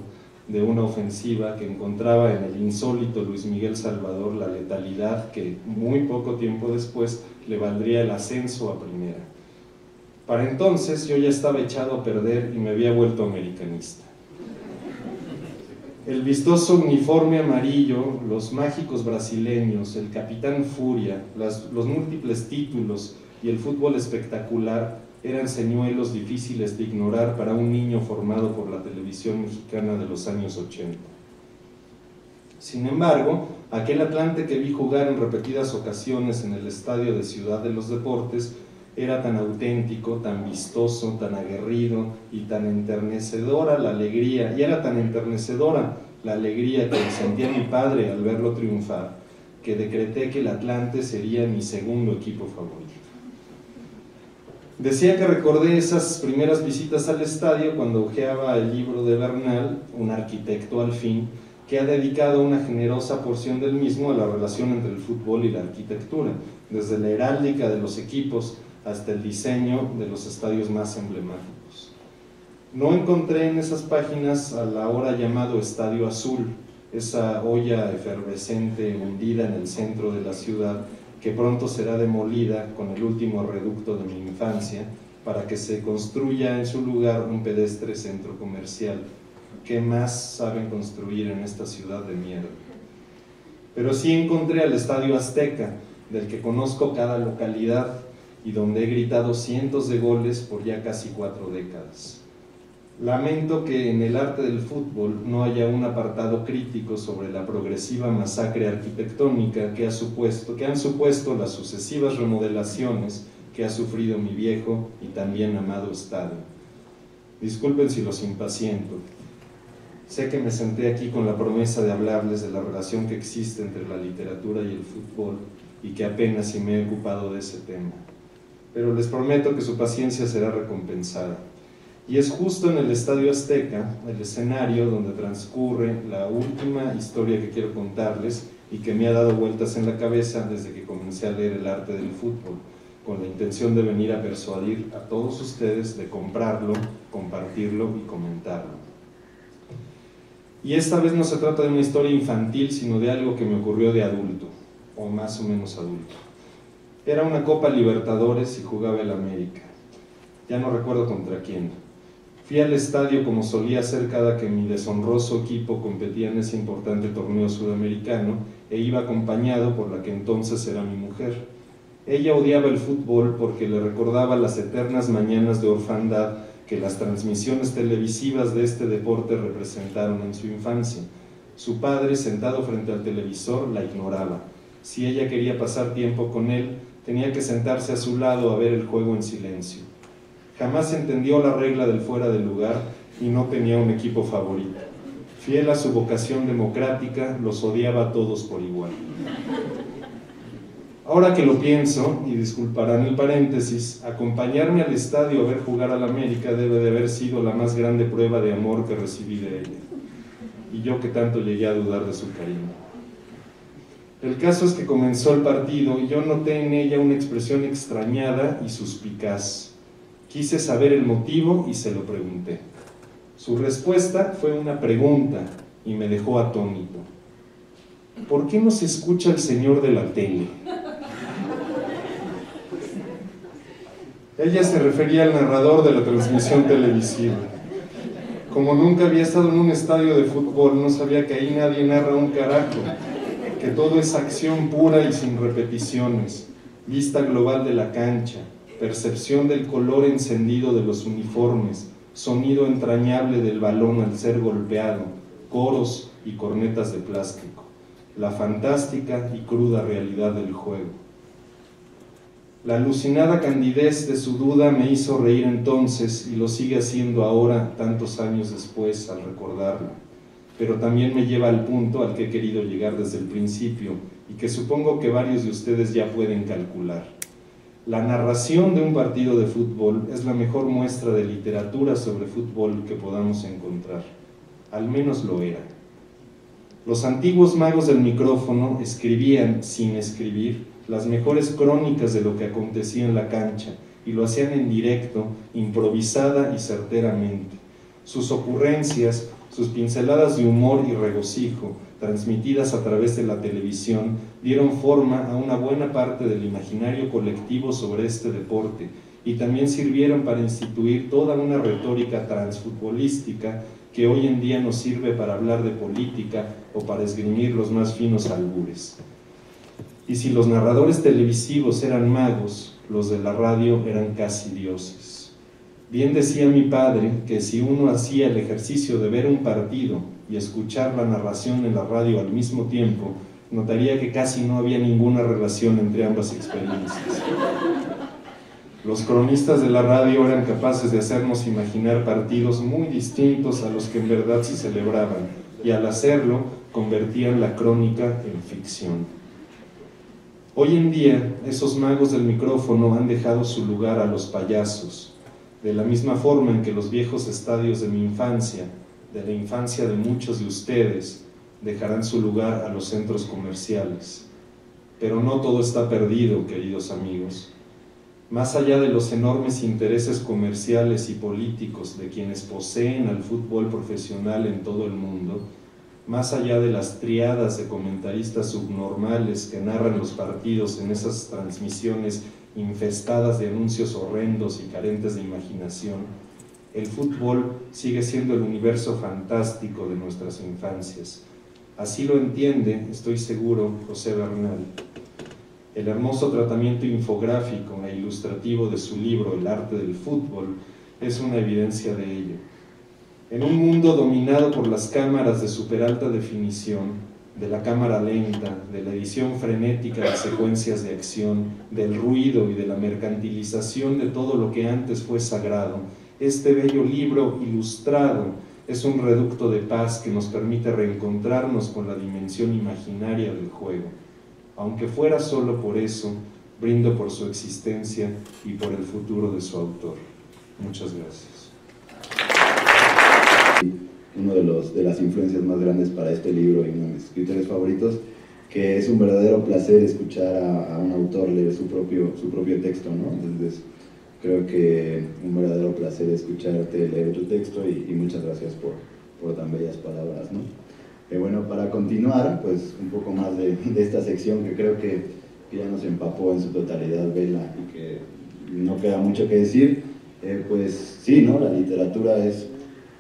de una ofensiva que encontraba en el insólito Luis Miguel Salvador la letalidad que muy poco tiempo después le valdría el ascenso a primera. Para entonces yo ya estaba echado a perder y me había vuelto americanista. El vistoso uniforme amarillo, los mágicos brasileños, el Capitán Furia, los múltiples títulos y el fútbol espectacular eran señuelos difíciles de ignorar para un niño formado por la televisión mexicana de los años 80. Sin embargo, aquel Atlante que vi jugar en repetidas ocasiones en el estadio de Ciudad de los Deportes era tan auténtico, tan vistoso, tan aguerrido y tan enternecedora la alegría, y era tan enternecedora la alegría que sentía mi padre al verlo triunfar, que decreté que el Atlante sería mi segundo equipo favorito. Decía que recordé esas primeras visitas al estadio cuando hojeaba el libro de Bernal, un arquitecto al fin, que ha dedicado una generosa porción del mismo a la relación entre el fútbol y la arquitectura, desde la heráldica de los equipos hasta el diseño de los estadios más emblemáticos. No encontré en esas páginas al ahora llamado Estadio Azul, esa olla efervescente hundida en el centro de la ciudad, que pronto será demolida con el último reducto de mi infancia para que se construya en su lugar un pedestre centro comercial. ¿Qué más saben construir en esta ciudad de mierda? Pero sí encontré al Estadio Azteca, del que conozco cada localidad y donde he gritado cientos de goles por ya casi 4 décadas. Lamento que en el arte del fútbol no haya un apartado crítico sobre la progresiva masacre arquitectónica que han supuesto las sucesivas remodelaciones que ha sufrido mi viejo y también amado estadio. Disculpen si los impaciento. Sé que me senté aquí con la promesa de hablarles de la relación que existe entre la literatura y el fútbol y que apenas si me he ocupado de ese tema. Pero les prometo que su paciencia será recompensada. Y es justo en el Estadio Azteca, el escenario donde transcurre la última historia que quiero contarles y que me ha dado vueltas en la cabeza desde que comencé a leer El arte del fútbol, con la intención de venir a persuadir a todos ustedes de comprarlo, compartirlo y comentarlo. Y esta vez no se trata de una historia infantil, sino de algo que me ocurrió de adulto, o más o menos adulto. Era una Copa Libertadores y jugaba el América. Ya no recuerdo contra quién. Fui al estadio como solía hacer cada que mi deshonroso equipo competía en ese importante torneo sudamericano e iba acompañado por la que entonces era mi mujer. Ella odiaba el fútbol porque le recordaba las eternas mañanas de orfandad que las transmisiones televisivas de este deporte representaron en su infancia. Su padre, sentado frente al televisor, la ignoraba. Si ella quería pasar tiempo con él, tenía que sentarse a su lado a ver el juego en silencio. Jamás entendió la regla del fuera de lugar y no tenía un equipo favorito. Fiel a su vocación democrática, los odiaba a todos por igual. Ahora que lo pienso, y disculparán el paréntesis, acompañarme al estadio a ver jugar al América debe de haber sido la más grande prueba de amor que recibí de ella. Y yo que tanto llegué a dudar de su cariño. El caso es que comenzó el partido y yo noté en ella una expresión extrañada y suspicaz. Quise saber el motivo y se lo pregunté. Su respuesta fue una pregunta y me dejó atónito. ¿Por qué no se escucha el señor de la tele? Ella se refería al narrador de la transmisión televisiva. Como nunca había estado en un estadio de fútbol, no sabía que ahí nadie narra un carajo, que todo es acción pura y sin repeticiones, vista global de la cancha, percepción del color encendido de los uniformes, sonido entrañable del balón al ser golpeado, coros y cornetas de plástico, la fantástica y cruda realidad del juego. La alucinada candidez de su duda me hizo reír entonces y lo sigue haciendo ahora, tantos años después, al recordarlo. Pero también me lleva al punto al que he querido llegar desde el principio y que supongo que varios de ustedes ya pueden calcular. La narración de un partido de fútbol es la mejor muestra de literatura sobre fútbol que podamos encontrar. Al menos lo era. Los antiguos magos del micrófono escribían, sin escribir, las mejores crónicas de lo que acontecía en la cancha y lo hacían en directo, improvisada y certeramente. Sus ocurrencias, sus pinceladas de humor y regocijo, transmitidas a través de la televisión, dieron forma a una buena parte del imaginario colectivo sobre este deporte y también sirvieron para instituir toda una retórica transfutbolística que hoy en día nos sirve para hablar de política o para esgrimir los más finos albures. Y si los narradores televisivos eran magos, los de la radio eran casi dioses. Bien decía mi padre que si uno hacía el ejercicio de ver un partido y escuchar la narración en la radio al mismo tiempo, notaría que casi no había ninguna relación entre ambas experiencias. Los cronistas de la radio eran capaces de hacernos imaginar partidos muy distintos a los que en verdad se celebraban, y al hacerlo, convertían la crónica en ficción. Hoy en día, esos magos del micrófono han dejado su lugar a los payasos, de la misma forma en que los viejos estadios de mi infancia, de la infancia de muchos de ustedes, dejarán su lugar a los centros comerciales. Pero no todo está perdido, queridos amigos. Más allá de los enormes intereses comerciales y políticos de quienes poseen al fútbol profesional en todo el mundo, más allá de las triadas de comentaristas subnormales que narran los partidos en esas transmisiones infestadas de anuncios horrendos y carentes de imaginación, el fútbol sigue siendo el universo fantástico de nuestras infancias. Así lo entiende, estoy seguro, José Bernal. El hermoso tratamiento infográfico e ilustrativo de su libro El arte del fútbol es una evidencia de ello. En un mundo dominado por las cámaras de superalta definición, de la cámara lenta, de la edición frenética de secuencias de acción, del ruido y de la mercantilización de todo lo que antes fue sagrado, este bello libro ilustrado Es un reducto de paz que nos permite reencontrarnos con la dimensión imaginaria del juego. Aunque fuera solo por eso, brindo por su existencia y por el futuro de su autor. Muchas gracias. Uno de las influencias más grandes para este libro y uno de mis escritores favoritos, que es un verdadero placer escuchar a un autor leer su propio texto, ¿no? Entonces, creo que un verdadero placer escucharte leer tu texto y muchas gracias por tan bellas palabras, ¿no? Bueno, para continuar, pues un poco más de esta sección que creo que ya nos empapó en su totalidad Vela y que no queda mucho que decir, pues sí, ¿no? La literatura es,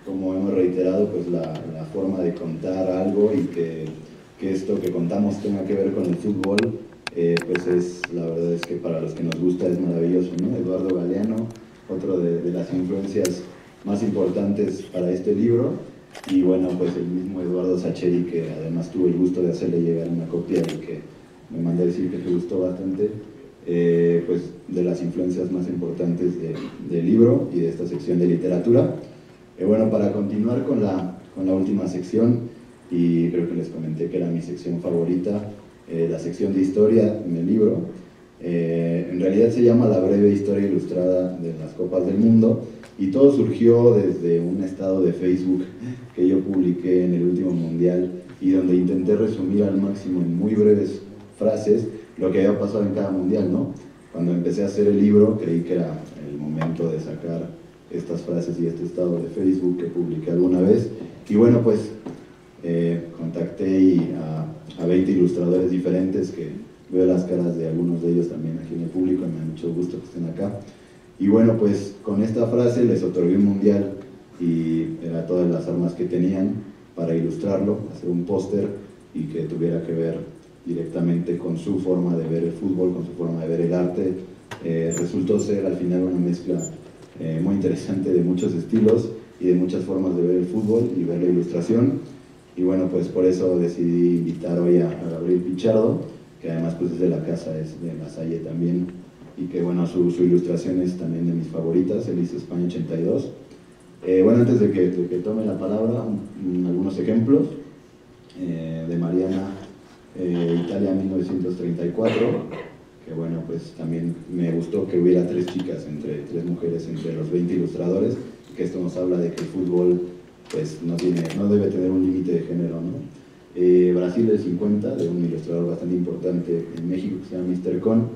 como hemos reiterado, pues la forma de contar algo y que esto que contamos tenga que ver con el fútbol, pues la verdad es que para los que nos gusta es maravilloso, ¿no? Eduardo Galeano, otro de las influencias más importantes para este libro, y bueno, pues el mismo Eduardo Sacheri, que además tuve el gusto de hacerle llegar una copia y que me mandé a decir que te gustó bastante, pues de las influencias más importantes del libro y de esta sección de literatura. Bueno, para continuar con la última sección, y creo que les comenté que era mi sección favorita, la sección de historia en el libro, en realidad se llama La breve historia ilustrada de las Copas del Mundo, y todo surgió desde un estado de Facebook que yo publiqué en el último Mundial y donde intenté resumir al máximo en muy breves frases lo que había pasado en cada Mundial, ¿no? Cuando empecé a hacer el libro creí que era el momento de sacar estas frases y este estado de Facebook que publiqué alguna vez, y bueno, pues contacté a 20 ilustradores diferentes, que veo las caras de algunos de ellos también aquí en el público y me da mucho gusto que estén acá. Y bueno, pues con esta frase les otorgué un Mundial y era todas las armas que tenían para ilustrarlo, hacer un póster y que tuviera que ver directamente con su forma de ver el fútbol, con su forma de ver el arte. Resultó ser al final una mezcla muy interesante de muchos estilos y de muchas formas de ver el fútbol y ver la ilustración. Y bueno, pues por eso decidí invitar hoy a Gabriel Pichardo, que además pues es de la casa, es de La Salle también, y que bueno, su ilustración es también de mis favoritas. Él hizo España 82. Bueno, antes de que tome la palabra, algunos ejemplos de Mariana, Italia 1934, que bueno, pues también me gustó que hubiera tres mujeres entre los 20 ilustradores, que esto nos habla de que el fútbol pues no debe tener un límite de género, ¿no? Brasil del 50, de un ilustrador bastante importante en México que se llama Mr. Con.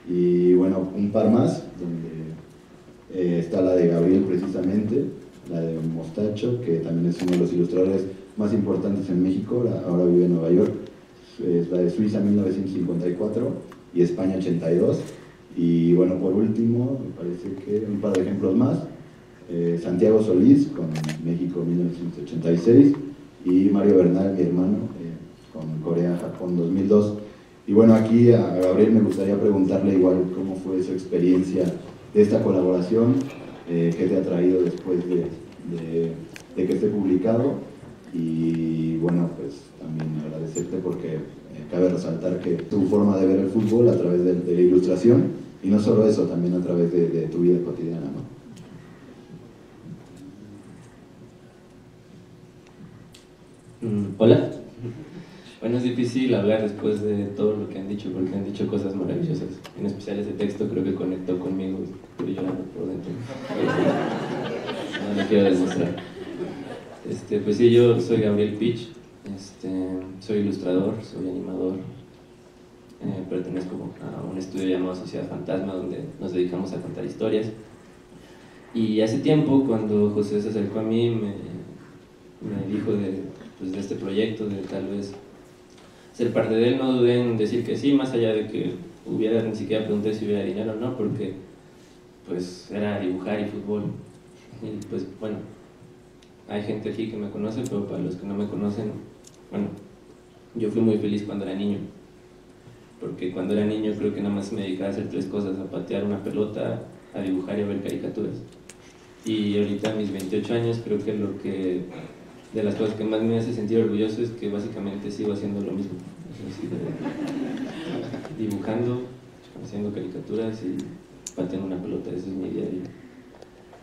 Y bueno, un par más, donde está la de Gabriel precisamente, la de Mostacho, que también es uno de los ilustradores más importantes en México, ahora vive en Nueva York. Es la de Suiza 1954 y España 82. Y bueno, por último, me parece que un par de ejemplos más, Santiago Solís con México 1986 y Mario Bernal, mi hermano, con Corea-Japón 2002. Y bueno, aquí a Gabriel me gustaría preguntarle igual cómo fue su experiencia de esta colaboración, qué te ha traído después de que esté publicado, y bueno, pues también agradecerte porque cabe resaltar que tu forma de ver el fútbol a través de la ilustración, y no solo eso, también a través de tu vida cotidiana, ¿no? Hola. Bueno, es difícil hablar después de todo lo que han dicho, porque han dicho cosas maravillosas. En especial ese texto creo que conectó conmigo, estoy llorando por dentro. No lo quiero demostrar. Pues sí, yo soy Gabriel Pich, soy ilustrador, soy animador, pertenezco a un estudio llamado Sociedad Fantasma, donde nos dedicamos a contar historias. Y hace tiempo, cuando José se acercó a mí, me dijo de este proyecto, de tal vez ser parte de él, no dudé en decir que sí, más allá de que ni siquiera pregunté si hubiera dinero o no, porque pues era dibujar y fútbol. Y pues bueno, hay gente aquí que me conoce, pero para los que no me conocen, bueno, yo fui muy feliz cuando era niño, porque cuando era niño creo que nada más me dedicaba a hacer tres cosas: a patear una pelota, a dibujar y a ver caricaturas. Y ahorita a mis 28 años creo que de las cosas que más me hace sentir orgulloso es que básicamente sigo haciendo lo mismo, dibujando, haciendo caricaturas y pateando una pelota. Ese es mi día a día.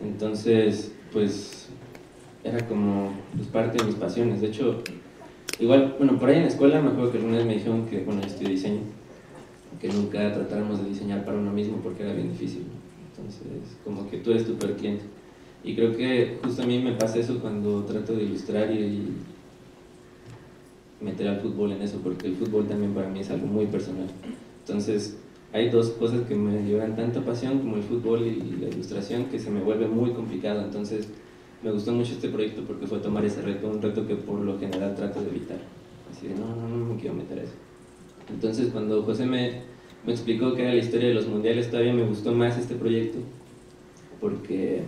Entonces, pues era como pues, parte de mis pasiones. De hecho, igual, bueno, por ahí en la escuela me acuerdo que alguna vez me dijeron que, bueno, yo estudié diseño, que nunca tratáramos de diseñar para uno mismo porque era bien difícil. Entonces, como que tú eres tu peor cliente. Y creo que justo a mí me pasa eso cuando trato de ilustrar y meter al fútbol en eso, porque el fútbol también para mí es algo muy personal. Entonces, hay dos cosas que me llevan tanta pasión como el fútbol y la ilustración que se me vuelve muy complicado. Entonces, me gustó mucho este proyecto porque fue tomar ese reto, un reto que por lo general trato de evitar. Así de, no me quiero meter a eso. Entonces, cuando José me explicó que era la historia de los mundiales, todavía me gustó más este proyecto, porque,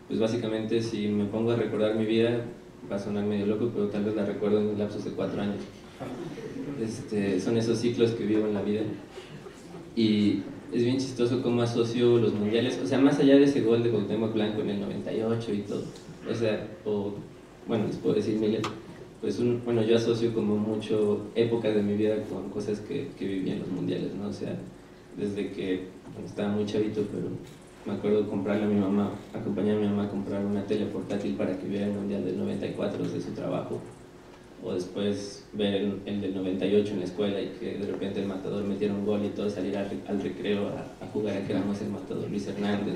pues básicamente, si me pongo a recordar mi vida, va a sonar medio loco, pero tal vez la recuerdo en un lapso de 4 años. Son esos ciclos que vivo en la vida. Y es bien chistoso cómo asocio los mundiales, o sea, más allá de ese gol de Cuauhtémoc Blanco en el 98 y todo, o sea, bueno, les puedo decir miles, pues bueno, yo asocio como mucho épocas de mi vida con cosas que viví en los mundiales, ¿no? O sea, desde que estaba muy chavito, pero me acuerdo comprarle a mi mamá, acompañar a mi mamá a comprar una tele portátil para que viera el mundial del 94 de su trabajo, o después ver el del 98 en la escuela y que de repente el Matador metiera un gol y todo salir al recreo a jugar a que éramos el Matador Luis Hernández.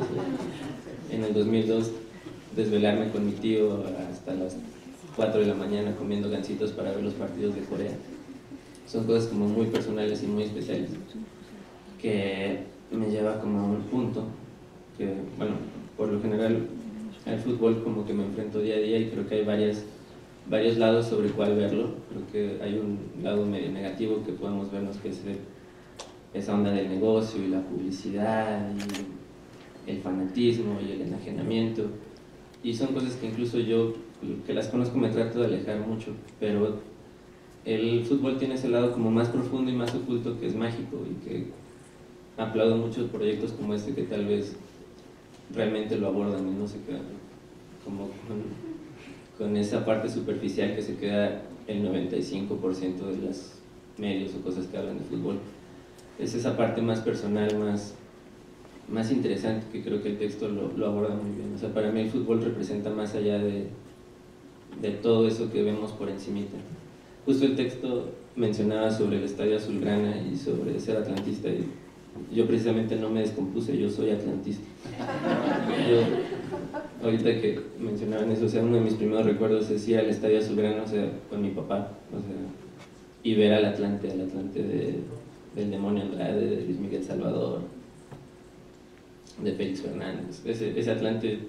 En el 2002 desvelarme con mi tío hasta las 4 de la mañana comiendo gancitos para ver los partidos de Corea. Son cosas como muy personales y muy especiales que me lleva como a un punto que, bueno, por lo general al fútbol como que me enfrento día a día y creo que hay varios lados sobre cuál verlo. Creo que hay un lado medio negativo que podemos vernos, que es esa onda del negocio y la publicidad y el fanatismo y el enajenamiento, y son cosas que incluso yo, que las conozco, me trato de alejar mucho, pero el fútbol tiene ese lado como más profundo y más oculto que es mágico, y que aplaudo muchos proyectos como este que tal vez realmente lo abordan y no se quedan como con esa parte superficial que se queda el 95% de los medios o cosas que hablan de fútbol. Es esa parte más personal, más interesante, que creo que el texto lo aborda muy bien. O sea, para mí el fútbol representa más allá de todo eso que vemos por encimita. Justo el texto mencionaba sobre el Estadio Azulgrana y sobre ser atlantista, y yo precisamente no me descompuse, yo soy atlantista. Ahorita que mencionaban eso, o sea, uno de mis primeros recuerdos es ir al Estadio Azulgrana, o sea, con mi papá, o sea, y ver al Atlante del Demonio Andrade, de Luis Miguel Salvador, de Félix Fernández. Ese Atlante,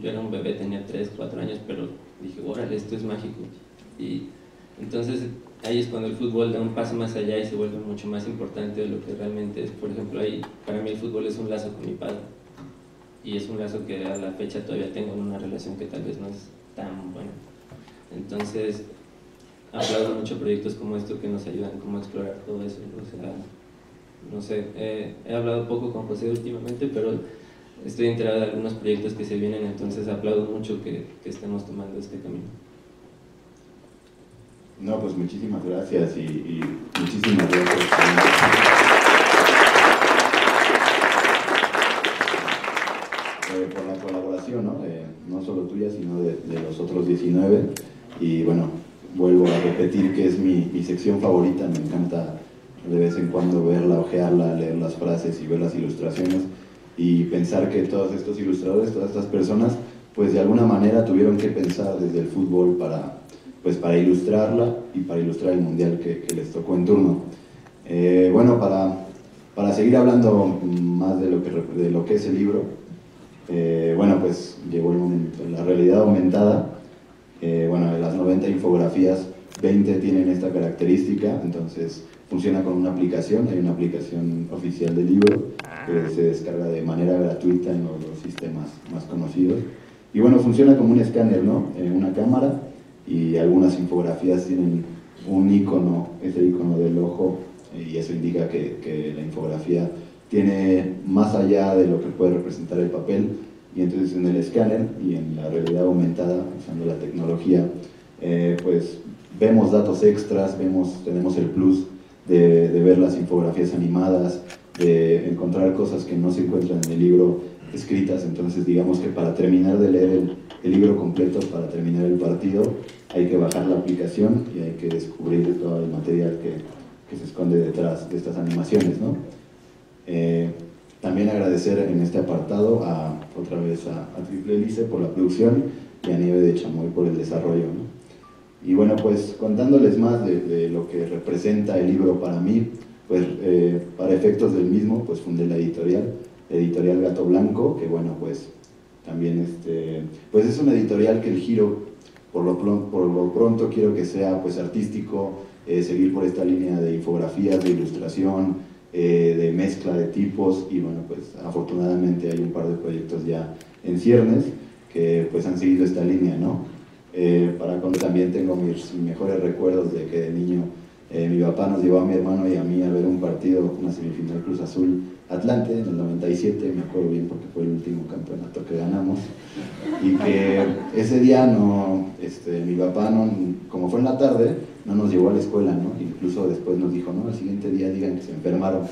yo era un bebé, tenía 3, 4 años, pero dije, órale, esto es mágico. Y entonces ahí es cuando el fútbol da un paso más allá y se vuelve mucho más importante de lo que realmente es. Por ejemplo, ahí para mí el fútbol es un lazo con mi padre, y es un lazo que a la fecha todavía tengo en una relación que tal vez no es tan buena. Entonces aplaudo mucho proyectos como esto que nos ayudan como a explorar todo eso. O sea, no sé, he hablado poco con José últimamente, pero estoy enterado de algunos proyectos que se vienen, entonces aplaudo mucho que estemos tomando este camino. No, pues muchísimas gracias y muchísimas gracias por la colaboración, ¿no? No solo tuya, sino de los otros 19. Y bueno, vuelvo a repetir que es mi sección favorita. Me encanta de vez en cuando verla, ojearla, leer las frases y ver las ilustraciones y pensar que todos estos ilustradores, todas estas personas, pues de alguna manera tuvieron que pensar desde el fútbol para ilustrarla y para ilustrar el mundial que les tocó en turno. Bueno, para seguir hablando más de lo que es el libro, bueno, pues llegó el momento. La realidad aumentada, bueno, de las 90 infografías, 20 tienen esta característica, entonces funciona con una aplicación. Hay una aplicación oficial del libro que se descarga de manera gratuita en los sistemas más conocidos. Y bueno, funciona como un escáner, ¿no? Una cámara, y algunas infografías tienen un icono, ese icono del ojo, y eso indica que la infografía tiene más allá de lo que puede representar el papel. Y entonces en el escáner y en la realidad aumentada, usando la tecnología, pues vemos datos extras, tenemos el plus de ver las infografías animadas, de encontrar cosas que no se encuentran en el libro escritas. Entonces digamos que para terminar de leer el libro completo, para terminar el partido, hay que bajar la aplicación y hay que descubrir todo el material que se esconde detrás de estas animaciones, ¿no? También agradecer en este apartado otra vez a Triple Hélice por la producción y a Nieve de Chamoy por el desarrollo, ¿no? Y bueno, pues contándoles más de lo que representa el libro para mí, pues para efectos del mismo, pues fundé la editorial Gato Blanco, que bueno, pues también pues es una editorial que el giro por lo pronto quiero que sea pues artístico, seguir por esta línea de infografías, de ilustración, de mezcla de tipos, y bueno, pues afortunadamente hay un par de proyectos ya en ciernes que pues han seguido esta línea, ¿no? Para cuando también tengo mis mejores recuerdos de que de niño mi papá nos llevó a mi hermano y a mí a ver un partido, una semifinal Cruz Azul Atlante en el 97, me acuerdo bien porque fue el último campeonato que ganamos, y que ese día mi papá, como fue en la tarde, no nos llevó a la escuela, ¿no? Incluso después nos dijo, no, el siguiente día digan que se enfermaron.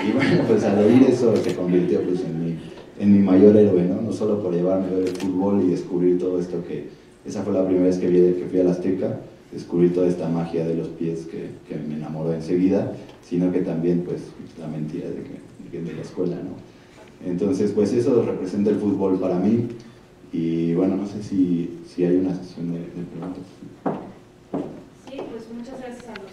Y bueno, pues al oír eso se convirtió pues en mi mayor héroe, ¿no? No solo por llevarme a ver el fútbol y descubrir todo esto esa fue la primera vez que fui al Azteca, descubrir toda esta magia de los pies que me enamoró enseguida, sino que también pues la mentira de la escuela, ¿no? Entonces pues eso representa el fútbol para mí, y bueno, no sé si hay una sesión de preguntas. Sí, pues muchas gracias a los